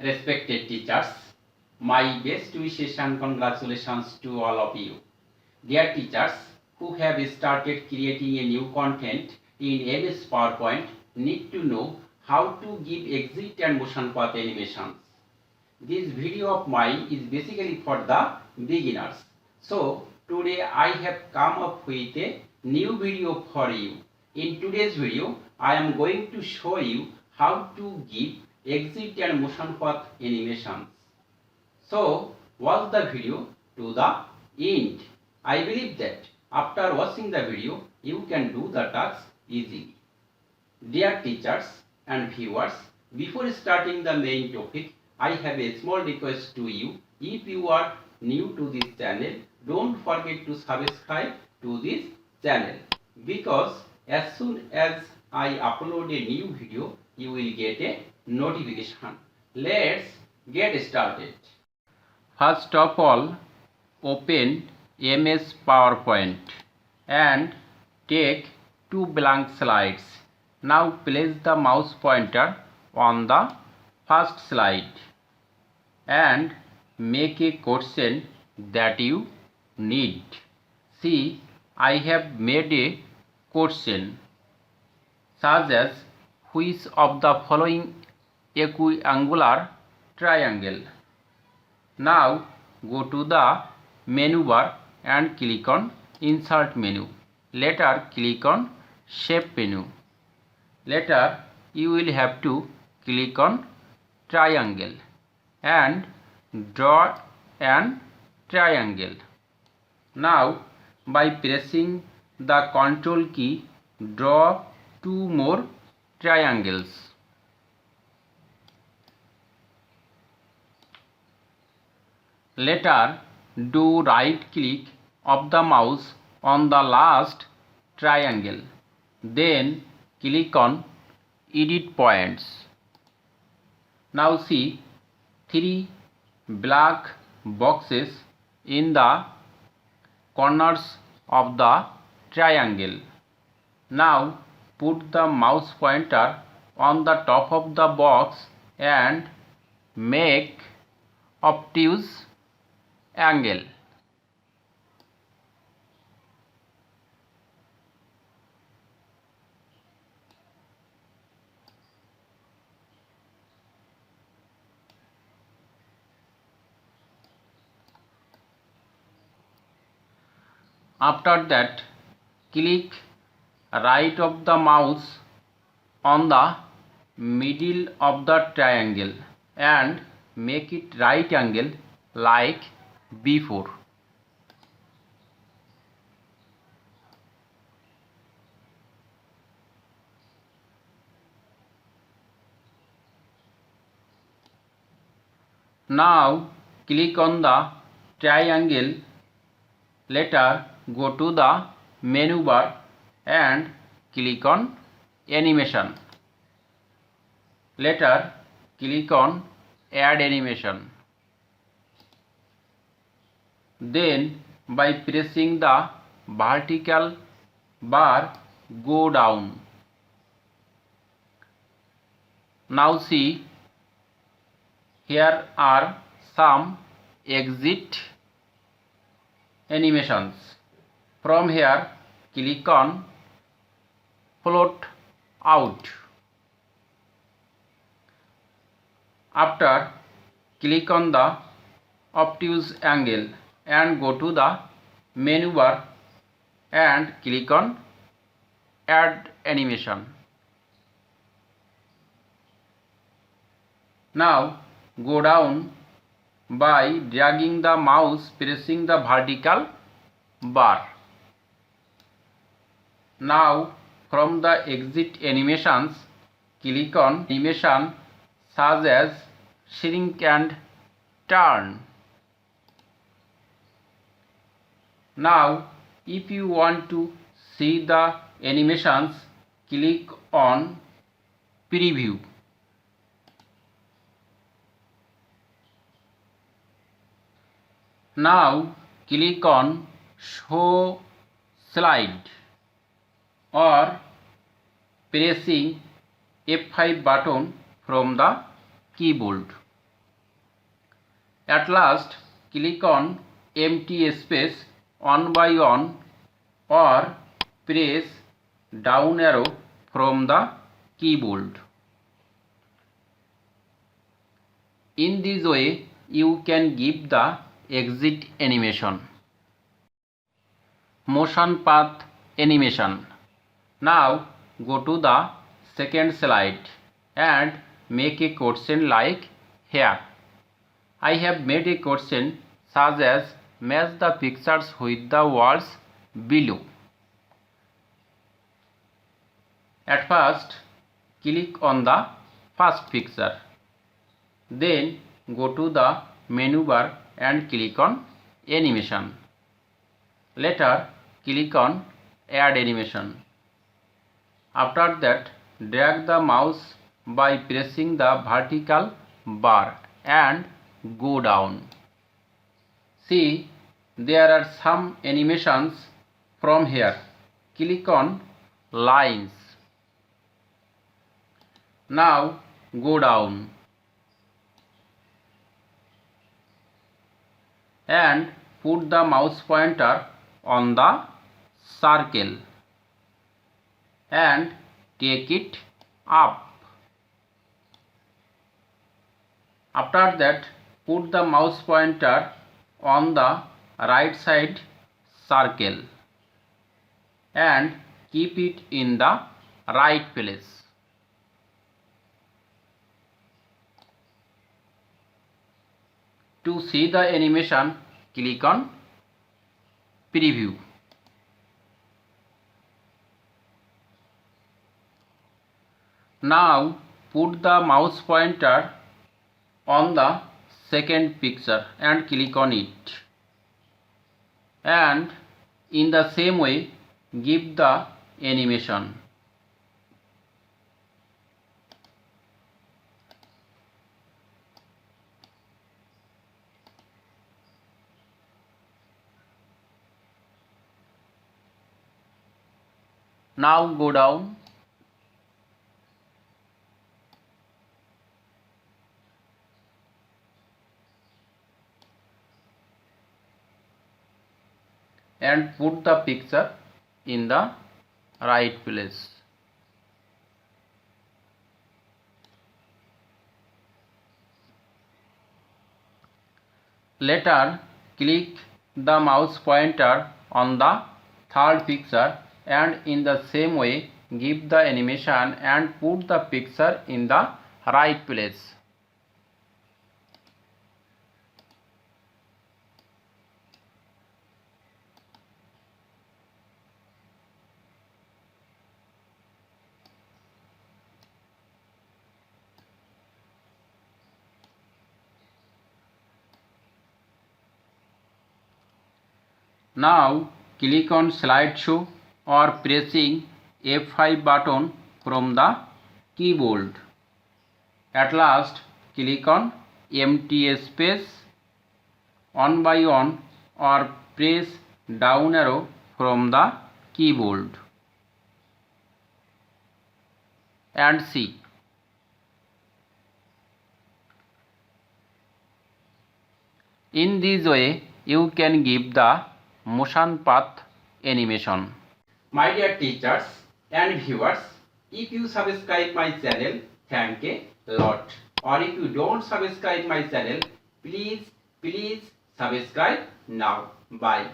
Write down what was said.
Respected teachers, my best wishes and congratulations to all of you. Dear teachers who have started creating a new content in MS PowerPoint need to know how to give exit and motion path animations. This video of mine is basically for the beginners. So today I have come up with a new video for you. In today's video I am going to show you how to give exit and motion path animations. So watch the video to the end. I believe that after watching the video you can do the task easily. Dear teachers and viewers, before starting the main topic, I have a small request to you. If you are new to this channel, don't forget to subscribe to this channel, because as soon as I upload a new video, you will get a notification. Let's get started. First of all, open MS PowerPoint and take two blank slides. Now place the mouse pointer on the first slide and make a question that you need. See, I have made a question such as, which of the following equiangular triangle? Now go to the menu bar and click on Insert menu. Later click on Shape menu. Later you will have to click on Triangle and draw an triangle. Now by pressing the Ctrl key, draw two more triangles. Later do right click of the mouse on the last triangle. Then click on Edit Points. Now see three black boxes in the corners of the triangle. Now put the mouse pointer on the top of the box and make obtuse angle. After that, click right of the mouse on the middle of the triangle and make it right angle like before. Now click on the triangle. Later go to the menu bar and click on Animation. Later click on Add Animation. Then by pressing the vertical bar, go down. Now see, here are some exit animations. From here click on Float Out. After click on the obtuse angle and go to the menu bar and click on Add Animation. Now go down by dragging the mouse, pressing the vertical bar. Now from the exit animations, click on animation such as shrink and turn. Now if you want to see the animations, click on preview. Now click on show slide or pressing F5 button from the keyboard. At last, click on empty space one by one or press down arrow from the keyboard. In this way, you can give the exit animation. Motion path animation. Now go to the second slide and make a question like here. I have made a question such as match the pictures with the words below. At first, click on the first picture. Then go to the menu bar and click on animation. Later, click on add animation. After that, drag the mouse by pressing the vertical bar and go down. See, there are some animations from here. Click on lines. Now go down and put the mouse pointer on the circle and take it up. After that, put the mouse pointer on the right side circle and keep it in the right place. To see the animation, click on preview. Now put the mouse pointer on the second picture and click on it. And in the same way, give the animation. Now go down and put the picture in the right place. Later, click the mouse pointer on the third picture and in the same way give the animation and put the picture in the right place. Now click on slideshow or pressing F5 button from the keyboard. At last, click on empty space one by one or press down arrow from the keyboard and see. In this way, you can give the motion path animation. My dear teachers and viewers, if you subscribe my channel, thank a lot. Or if you don't subscribe my channel, please subscribe now. Bye.